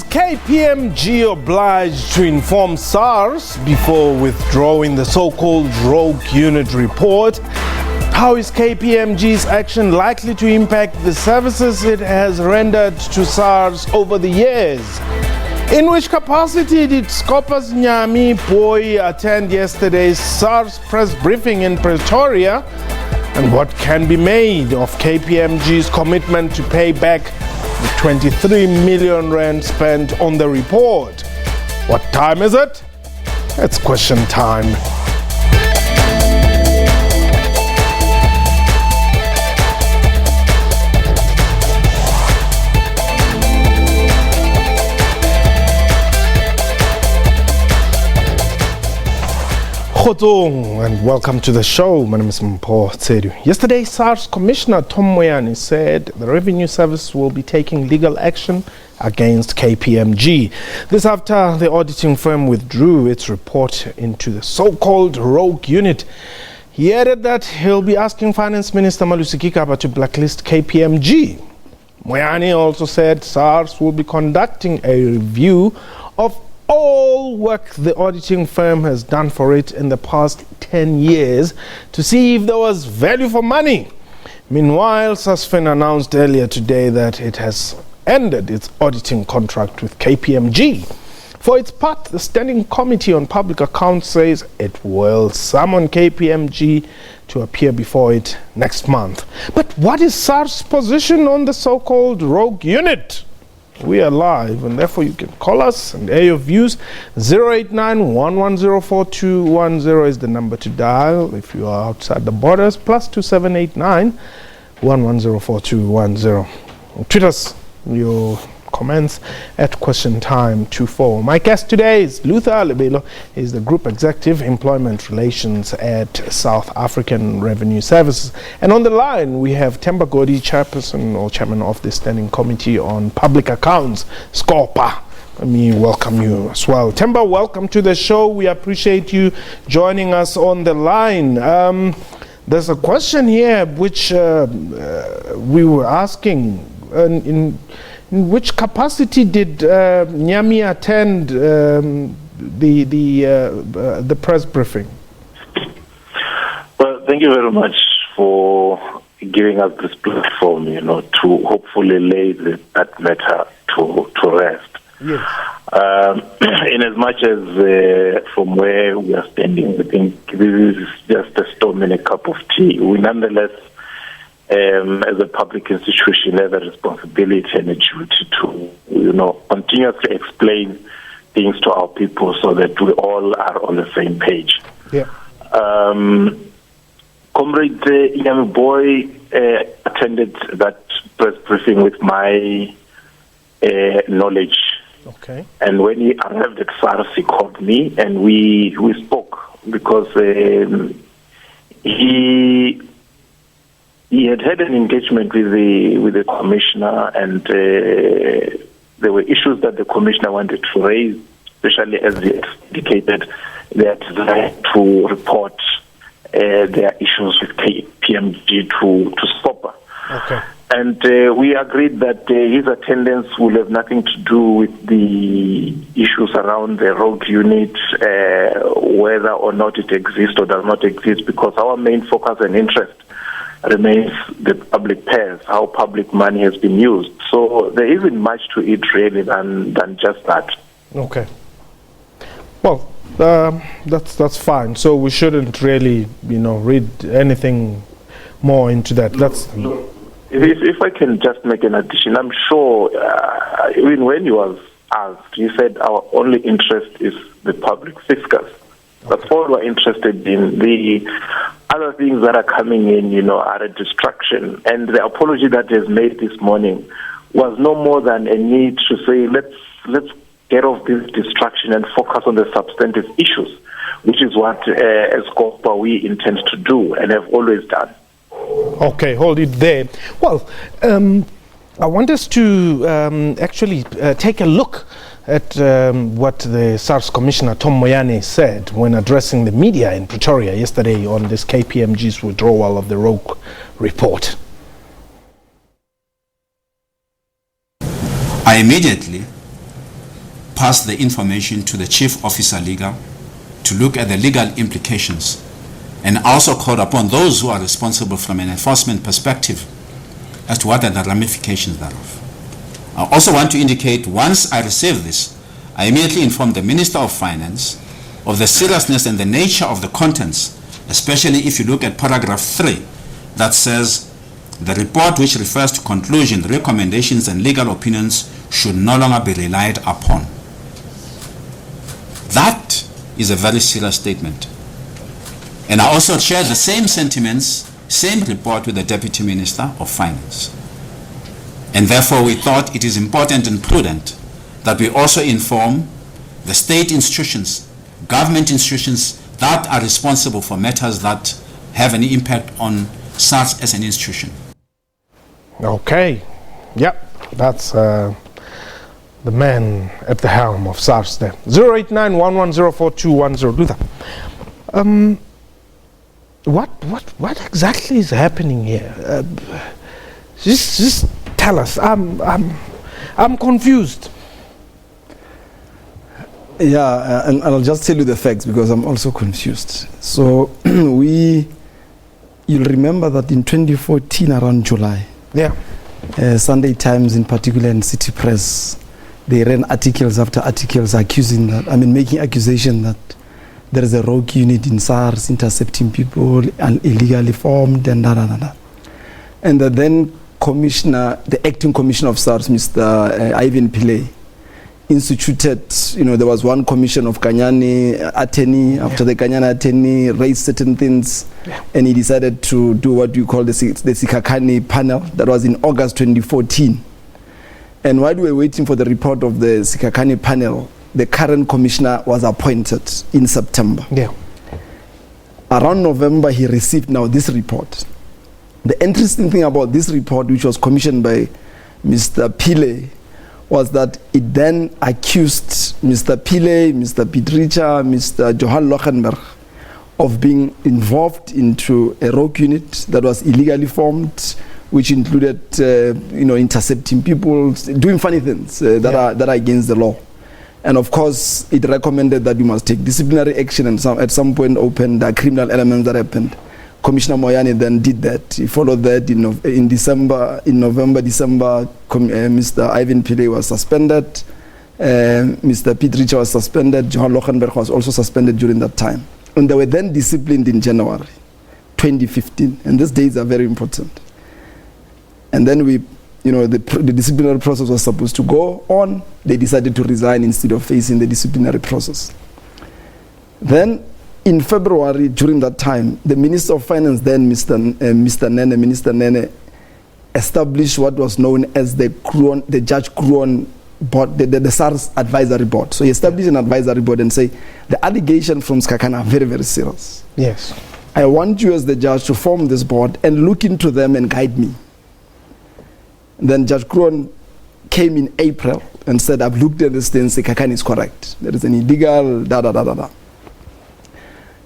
KPMG obliged to inform SARS before withdrawing the so-called rogue unit report? How is KPMG's action likely to impact the services it has rendered to SARS over the years? In which capacity did SCOPA's Nyami Boy attend yesterday's SARS press briefing in Pretoria? And what can be made of KPMG's commitment to pay back the 23 million rand spent on the report? What time is it? It's question time. And welcome to the show. My name is Mpho Tsedu. Yesterday, SARS Commissioner Moyane said the Revenue Service will be taking legal action against KPMG. This after the auditing firm withdrew its report into the so-called rogue unit. He added that he'll be asking Finance Minister Malusi Gigaba to blacklist KPMG. Moyane also said SARS will be conducting a review of all work the auditing firm has done for it in the past 10 years to see if there was value for money. Meanwhile, SASFIN announced earlier today that it has ended its auditing contract with KPMG. For its part, the Standing Committee on Public Accounts says it will summon KPMG to appear before it next month. But what is SARS' position on the so-called rogue unit? We are live, and therefore you can call us and air your views. 089-110-4210 is the number to dial if you are outside the borders, plus 2789-110-4210. Tweet us your comments at question time 24. My guest today is Luther Lebelo. He's the Group Executive Employment Relations at South African Revenue Services. And on the line we have Themba Godi, Chairperson or Chairman of the Standing Committee on Public Accounts, SCOPA. Let me welcome you as well. Themba, welcome to the show. We appreciate you joining us on the line. There's a question here which we were asking in which capacity did Nyami attend the press briefing? Well, thank you very much for giving us this platform, to hopefully lay that matter to rest. Yes. In as much as from where we are standing, I think this is just a storm in a cup of tea. We nonetheless, as a public institution, have a responsibility and a duty to, continuously explain things to our people so that we all are on the same page. Yeah. Comrade Nyami Boy attended that press briefing with my knowledge. Okay. And when he arrived at SARS, he called me and we spoke because he had an engagement with the commissioner, and there were issues that the commissioner wanted to raise, especially as he indicated their desire to report their issues with KPMG to SCOPA. Okay. And we agreed that his attendance will have nothing to do with the issues around the rogue unit, whether or not it exists or does not exist, because our main focus and interest remains the public payers, how public money has been used. So there isn't much to it really than just that. Okay. Well, that's fine. So we shouldn't really, read anything more into that. If I can just make an addition, I'm sure even when you was asked, you said our only interest is the public fiscus. That's all we're interested in. The other things that are coming in, are a distraction. And the apology that is made this morning was no more than a need to say, let's get off this distraction and focus on the substantive issues, which is what, as SCOPA, we intend to do and have always done. Okay, hold it there. Well, I want us to actually take a look at what the SARS Commissioner Moyane said when addressing the media in Pretoria yesterday on this KPMG's withdrawal of the rogue report. I immediately pass the information to the Chief Officer Legal to look at the legal implications, and also called upon those who are responsible from an enforcement perspective as to what are the ramifications thereof. I also want to indicate, once I received this, I immediately informed the Minister of Finance of the seriousness and the nature of the contents, especially if you look at paragraph 3 that says the report which refers to conclusion, recommendations and legal opinions should no longer be relied upon. That is a very serious statement. And I also shared the same sentiments, same report with the Deputy Minister of Finance. And therefore we thought it is important and prudent that we also inform the state institutions, government institutions that are responsible for matters that have an impact on SARS as an institution. Okay. Yep. That's the man at the helm of SARS there. 089-1104-210. Luther. What exactly is happening here? Just tell us. I'm confused. Yeah, and I'll just tell you the facts because I'm also confused. So you'll remember that in 2014 around July, Sunday Times in particular and City Press, they ran articles after articles making accusation that there is a rogue unit in SARS intercepting people and illegally formed and da. And the then commissioner, the acting commissioner of SARS, Mr. Ivan Pillay, instituted, there was one commission of Kanyane attorney. After the Kanyane attorney raised certain things, and he decided to do what we call the Sikakani panel. That was in August 2014. And while we were waiting for the report of the Sikakani panel, the current commissioner was appointed in September. Around November, he received now this report. The interesting thing about this report, which was commissioned by Mr. Pillay, was that it then accused Mr. Pillay, Mr. Pietricha, Mr. Johan Lochenberg of being involved into a rogue unit that was illegally formed, which included, intercepting people, doing funny things that are against the law. And of course, it recommended that we must take disciplinary action and at some point open the criminal elements that happened. Commissioner Moyane then did that. He followed that in November, December. Mr. Ivan Pillay was suspended. Mr. Pietricha was suspended. Johan Lochenberg was also suspended during that time. And they were then disciplined in January 2015. And these dates are very important. And then the disciplinary process was supposed to go on. They decided to resign instead of facing the disciplinary process. Then in February, during that time, the Minister of Finance then, Minister Nene, established what was known as the Judge Kruon board, the SARS advisory board. So he established an advisory board and say, the allegations from Skakana are very, very serious. Yes. I want you as the judge to form this board and look into them and guide me. Then Judge Kruon came in April and said, I've looked at this thing, Skakana is correct. There is an illegal, da.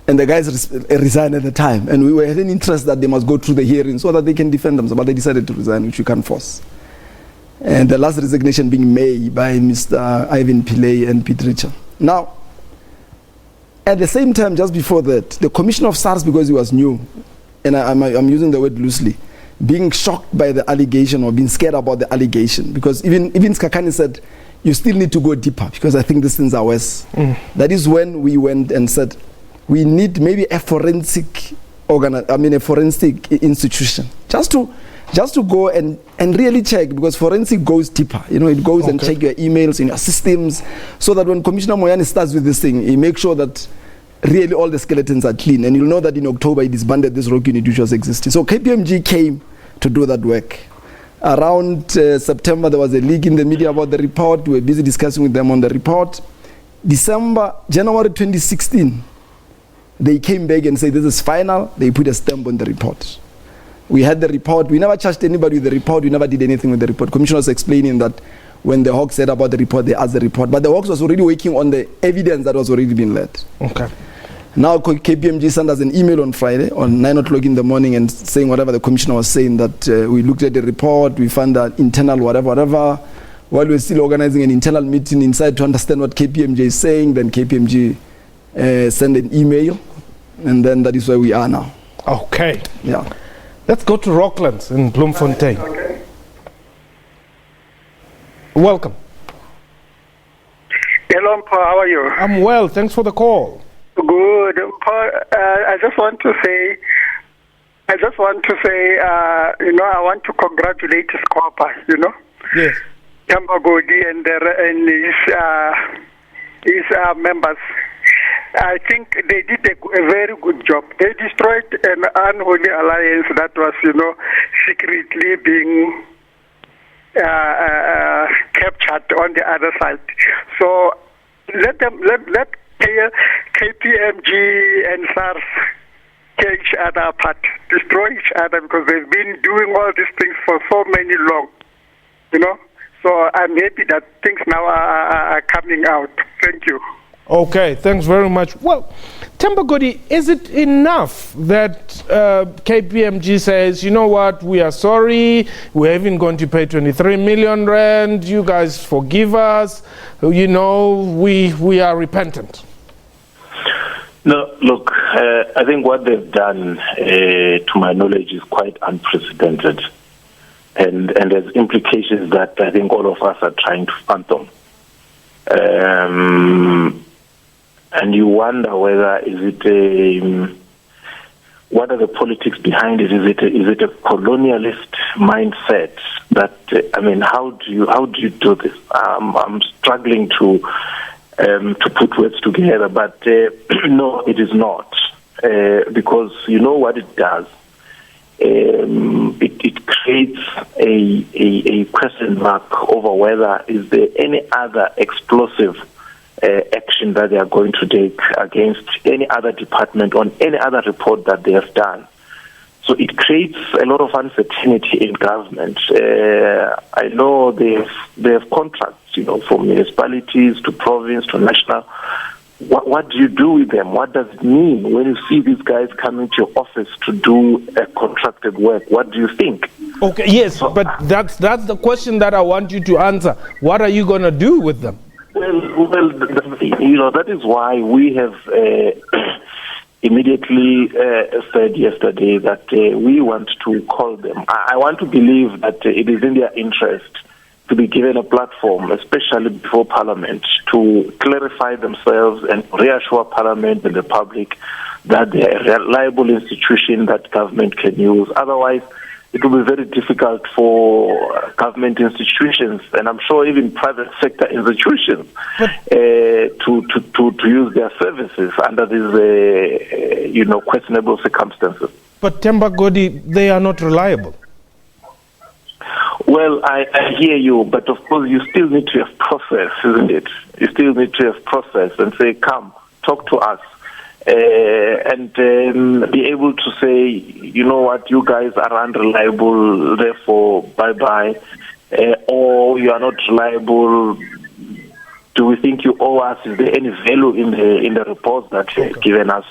And the guys resigned at the time. And we were having interest that they must go through the hearing so that they can defend themselves. But they decided to resign, which we can't force. And the last resignation being made by Mr. Ivan Pillay and Pietricha. Now, at the same time, just before that, the commissioner of SARS, because he was new, and I'm using the word loosely, being shocked by the allegation or being scared about the allegation. Because even Skakani said, you still need to go deeper because I think these things are worse. That is when we went and said, we need maybe a forensic institution just to go and really check, because forensic goes deeper. It goes and check your emails in your systems, so that when Commissioner Moyane starts with this thing, he makes sure that really all the skeletons are clean. And you'll know that in October he disbanded this rogue unit which was existing. So KPMG came to do that work. Around September, there was a leak in the media about the report. We were busy discussing with them on the report. January 2016. They came back and said, this is final. They put a stamp on the report. We had the report. We never charged anybody with the report. We never did anything with the report. Commissioner was explaining that when the Hawks said about the report, they asked the report. But the Hawks was already working on the evidence that was already being led. Okay. Now KPMG sent us an email on Friday on 9 o'clock in the morning and saying whatever the commissioner was saying, that we looked at the report, we found that internal whatever. while we're still organizing an internal meeting inside to understand what KPMG is saying. Then KPMG send an email, and then that is where we are now. Okay. Yeah. Let's go to Rocklands in Bloemfontein. Okay. Welcome. Hello, Mpo, how are you? I'm well. Thanks for the call. Good. Mpo, I just want to say, I want to congratulate SCOPA, Yes. Tambagodi and his members. I think they did a very good job. They destroyed an unholy alliance that was, secretly being captured on the other side. So let KPMG and SARS tear each other apart, destroy each other, because they've been doing all these things for so many long, So I'm happy that things now are coming out. Thank you. Okay, thanks very much. Well, Tambagodi, is it enough that KPMG says, you know what, we are sorry, we're even going to pay 23 million rand, you guys forgive us, we are repentant? No, look, I think what they've done, to my knowledge, is quite unprecedented. And there's implications that I think all of us are trying to fathom. And you wonder whether what are the politics behind it? Is it a colonialist mindset that how do you do this? I'm struggling to put words together, but no, it is not, because you know what it does. It creates a question mark over whether is there any other explosive action that they are going to take against any other department on any other report that they have done. So it creates a lot of uncertainty in government. I know they have contracts, from municipalities to province to national. What do you do with them? What does it mean when you see these guys coming to your office to do a contracted work? What do you think? Okay, yes, but that's the question that I want you to answer. What are you going to do with them? Well, that is why we have immediately said yesterday that we want to call them. I want to believe that it is in their interest to be given a platform, especially before Parliament, to clarify themselves and reassure Parliament and the public that they are a reliable institution that government can use. Otherwise, it will be very difficult for government institutions, and I'm sure even private sector institutions, to use their services under these, questionable circumstances. But Tambagodi, they are not reliable. Well, I hear you, but of course you still need to have process, isn't it? You still need to have process and say, come, talk to us. And be able to say, you know what, you guys are unreliable, therefore bye-bye, or you are not reliable, do we think you owe us? Is there any value in the reports that you have given us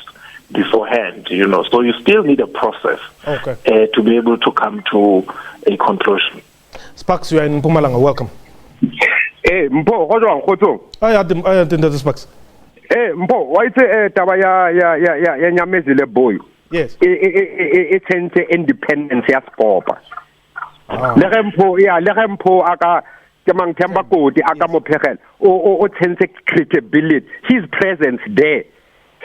beforehand? So you still need a process to be able to come to a conclusion. Sparks, you are in Mpumalanga, welcome. Mpo, I attended the Sparks. Mpo, why say taba ya nyamezile boy? Yes. It's an independence ya SCOPA. Lerempo aka kemang Tambagodi aka mopegel o tsense credibility. His presence there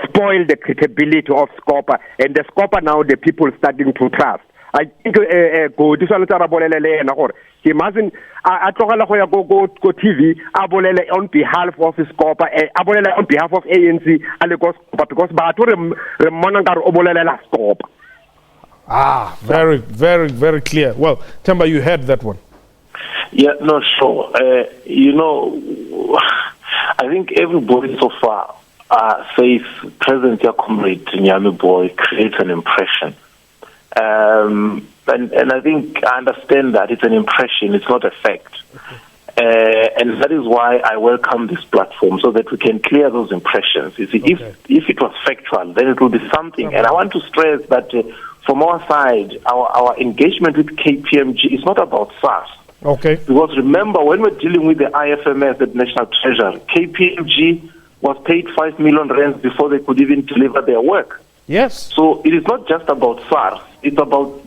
spoiled the credibility of SCOPA, and the SCOPA now the people starting to trust. I think go he mustn't go TV on behalf of SCOPA, on behalf of ANC, because SCOPA. Very, very, very clear. Well, Tamba, you heard that one. Yeah, no, sure. I think everybody so far says President Comrade Nyame Boy creates an impression. And I think I understand that it's an impression, it's not a fact. And that is why I welcome this platform, so that we can clear those impressions. You see, if it was factual, then it will be something. And I want to stress that from our side, our engagement with KPMG is not about SARS. Okay. Because remember, when we're dealing with the IFMS, the National Treasury, KPMG was paid 5 million rands before they could even deliver their work. Yes. So it is not just about SARS. It's about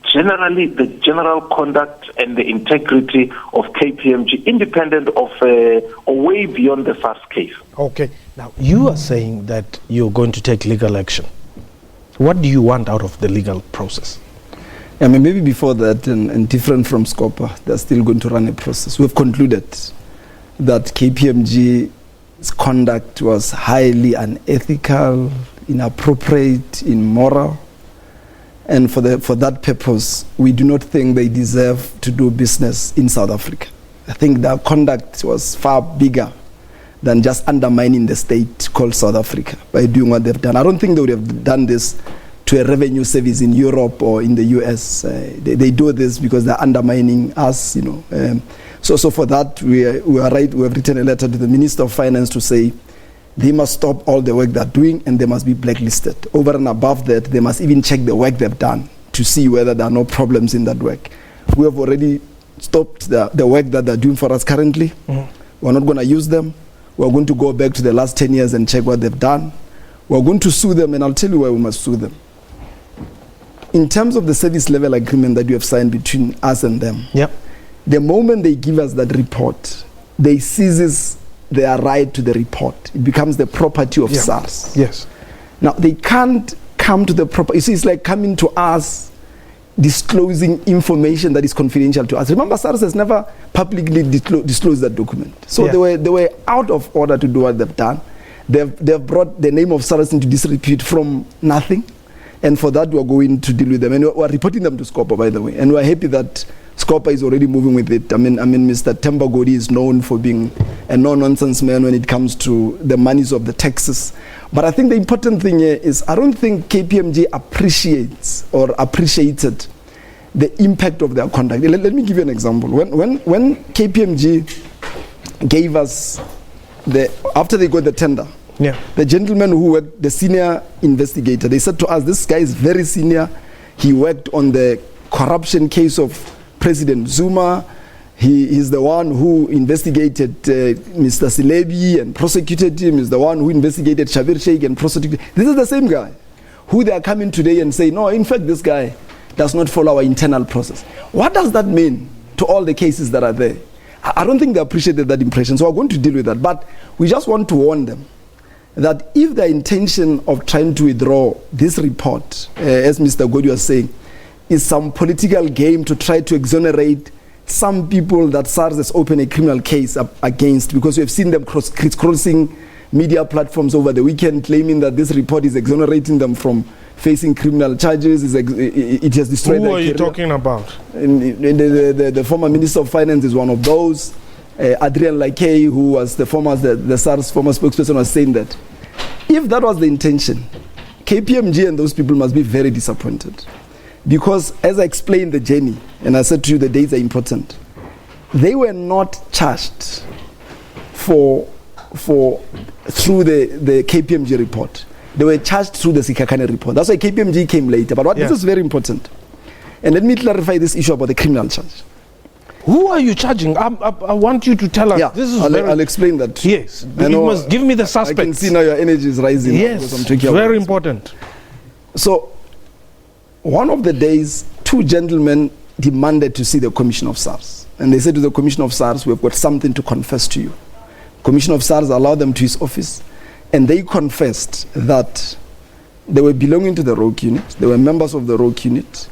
generally the general conduct and the integrity of KPMG, independent of or way beyond the SARS case. Okay. Now, you are saying that you're going to take legal action. What do you want out of the legal process? I mean, maybe before that, and different from SCOPA, they're still going to run a process. We've concluded that KPMG's conduct was highly unethical, inappropriate, immoral, and for that purpose, we do not think they deserve to do business in South Africa. I think their conduct was far bigger than just undermining the state called South Africa by doing what they've done. I don't think they would have done this to a revenue service in Europe or in the US. They do this because they're undermining us, you know. So for that, we are right. We have written a letter to the Minister of Finance to say they must stop all the work they're doing and they must be blacklisted. Over and above that, they must even check the work they've done to see whether there are no problems in that work. We have already stopped the work that they're doing for us currently. Mm-hmm. We're not going to use them. We're going to go back to the last 10 years and check what they've done. We're going to sue them, and I'll tell you why we must sue them. In terms of the service level agreement that you have signed between us and them, yep. The moment they give us that report, they seizes their right to the report. It becomes the property of SARS. Yes. Now, they can't come to the property. You see, it's like coming to us disclosing information that is confidential to us. Remember, SARS has never publicly disclosed that document. So they were out of order to do what they've done. They've brought the name of SARS into disrepute from nothing. And for that, we're going to deal with them. And we're reporting them to SCOPA, by the way. And we're happy that SCOPA is already moving with it. I mean, Mr. Themba Godi is known for being a no-nonsense man when it comes to the monies of the taxes. But I think the important thing here is I don't think KPMG appreciates or appreciated the impact of their conduct. Let me give you an example. When KPMG gave us after they got the tender, the gentleman who worked, the senior investigator, they said to us, this guy is very senior. He worked on the corruption case of President Zuma. He's the one who investigated Mr. Silebi and prosecuted him. He's the one who investigated Shabir Sheikh and prosecuted. This is the same guy who they are coming today and say, no, in fact, this guy does not follow our internal process. What does that mean to all the cases that are there? I don't think they appreciated that impression, so we're going to deal with that. But we just want to warn them that if the intention of trying to withdraw this report, as Mr. Godi was saying, is some political game to try to exonerate some people that SARS has opened a criminal case against, because we have seen them crisscrossing media platforms over the weekend claiming that this report is exonerating them from facing criminal charges. It has destroyed their career. Who are you talking about? The former Minister of Finance is one of those. Adrian Lakey, who was the SARS former spokesperson, was saying that if that was the intention, KPMG and those people must be very disappointed. Because as I explained the journey, and I said to you the dates are important, they were not charged through the KPMG report. They were charged through the Sikakane report. That's why KPMG came later. But this is very important. And let me clarify this issue about the criminal charge. Who are you charging? I want you to tell us. Yeah, this is I'll explain that. Yes, you must give me the suspects. I can see now your energy is rising. Yes, very important. So, one of the days, two gentlemen demanded to see the Commissioner of SARS. And they said to the Commissioner of SARS, we've got something to confess to you. Commissioner of SARS allowed them to his office, and they confessed that they were belonging to the rogue unit. They were members of the rogue unit.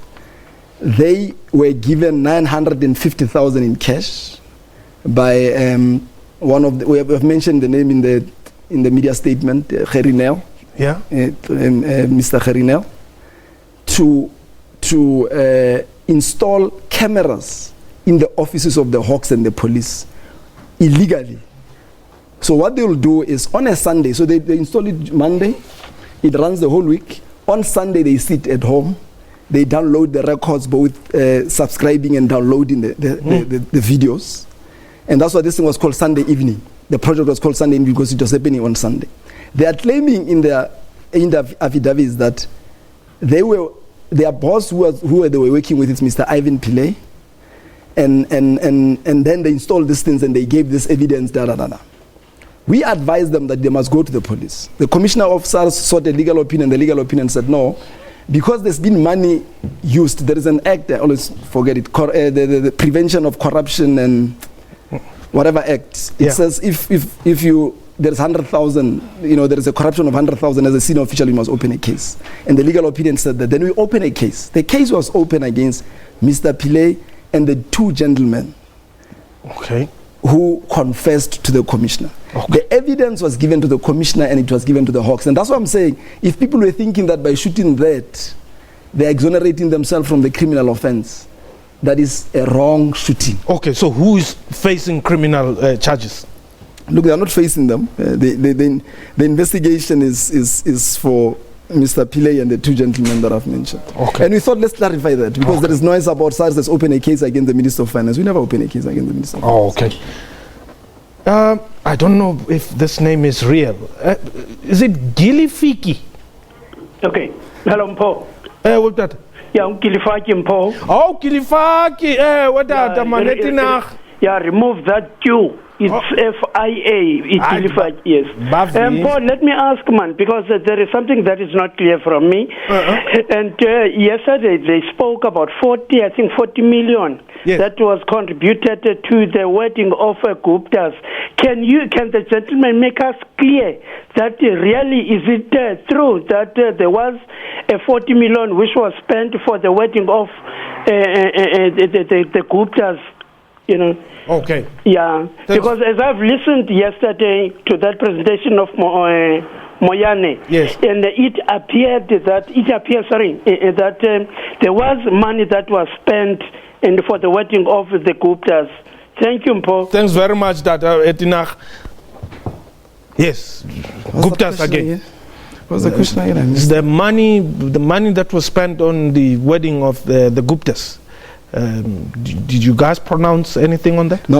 They were given 950,000 in cash by one of the, we have mentioned the name in the media statement, Gerinel. Yeah. Mr. Gerinel, to install cameras in the offices of the Hawks and the police illegally. So what they will do is on a Sunday, so they install it Monday, it runs the whole week. On Sunday they sit at home, they download the records, both subscribing and downloading the videos. And that's why this thing was called Sunday evening. The project was called Sunday evening because it was happening on Sunday. They are claiming in the affidavits that their boss who they were working with is Mr. Ivan Pillay. and then they installed these things and they gave this evidence, We advised them that they must go to the police. The commissioner of SARS sought a legal opinion. The legal opinion said no, because there's been money used. There is an act, I always forget it, the Prevention of Corruption and whatever act. It says if you there's 100,000, there is a corruption of 100,000 as a senior official, you must open a case. And the legal opinion said that. Then we open a case. The case was open against Mr. Pillay and the two gentlemen who confessed to the commissioner. The evidence was given to the commissioner and it was given to the Hawks. And that's what I'm saying. If people were thinking that by shooting that, they're exonerating themselves from the criminal offense, that is a wrong shooting. Okay, so who is facing criminal charges? Look, they are not facing them. The investigation is for Mr. Pillay and the two gentlemen that I've mentioned. Okay. And we thought, let's clarify that, because there is noise about SARS has opened a case against the Minister of Finance. We never open a case against the Minister of Finance. Okay. I don't know if this name is real. Is it Gilifiki? Okay. Hello, Mpo. What that? Yeah, Gilifaki, Mpo. Oh, Gilifaki. What that? Yeah, remove that Q. It's FIA. It's Gilifaki, yes. Paul, let me ask, man, because there is something that is not clear from me. And yesterday they spoke about 40 million that was contributed to the wedding of Guptas. Can the gentleman make us clear that really is it true that there was a 40 million which was spent for the wedding of the Guptas? Okay. Yeah, because as I've listened yesterday to that presentation of Moyane, and it appears that there was money that was spent for the wedding of the Guptas. Thank you, Mpo. Thanks very much, Etinach. Yes, Guptas again. What's the question again? The money that was spent on the wedding of the Guptas. Did you guys pronounce anything on that? No.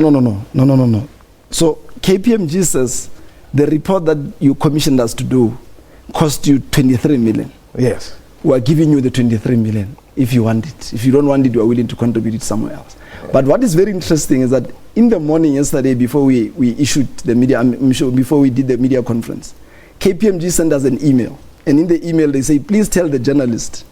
So KPMG says the report that you commissioned us to do cost you 23 million. Yes. We are giving you the 23 million if you want it. If you don't want it, you are willing to contribute it somewhere else. But what is very interesting is that in the morning yesterday, before we issued the media, before we did the media conference, KPMG sent us an email. And in the email, they say, please tell the journalist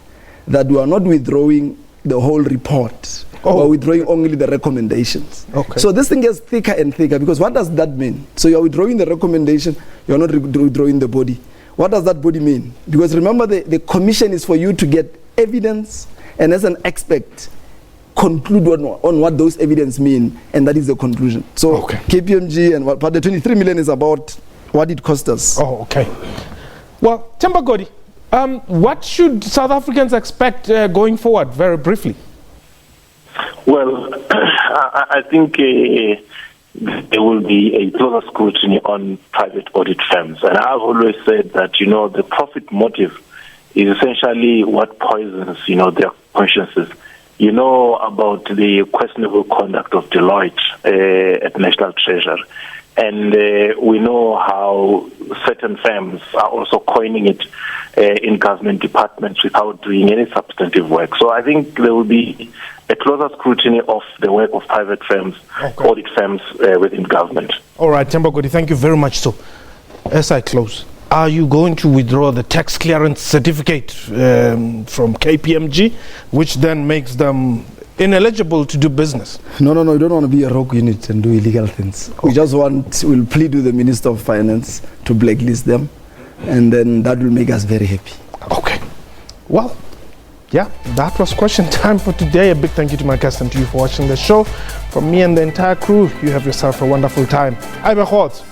that we are not withdrawing the whole report. We're withdrawing only the recommendations. Okay. So this thing gets thicker and thicker, because what does that mean? So you're withdrawing the recommendation, you're not withdrawing the body. What does that body mean? Because remember, the commission is for you to get evidence, and as an expert, conclude on what those evidence mean, and that is the conclusion. So KPMG, but the 23 million is about what it cost us. Oh, okay. Well, Tembagodi, what should South Africans expect going forward, very briefly? Well, I think there will be a closer scrutiny on private audit firms. And I've always said that, the profit motive is essentially what poisons, their consciences. You know about the questionable conduct of Deloitte at National Treasury. And we know how certain firms are also coining it in government departments without doing any substantive work. So I think there will be a closer scrutiny of the work of private firms, audit firms within government. All right, Tembagodi, thank you very much. So, as I close, are you going to withdraw the tax clearance certificate from KPMG, which then makes them ineligible to do business? No, we don't want to be a rogue unit and do illegal things. We'll plead with the Minister of Finance to blacklist them, and then that will make us very happy. Okay. Well, yeah, that was question time for today. A big thank you to my guests and to you for watching the show. From me and the entire crew, you have yourself a wonderful time. I'm Khotz.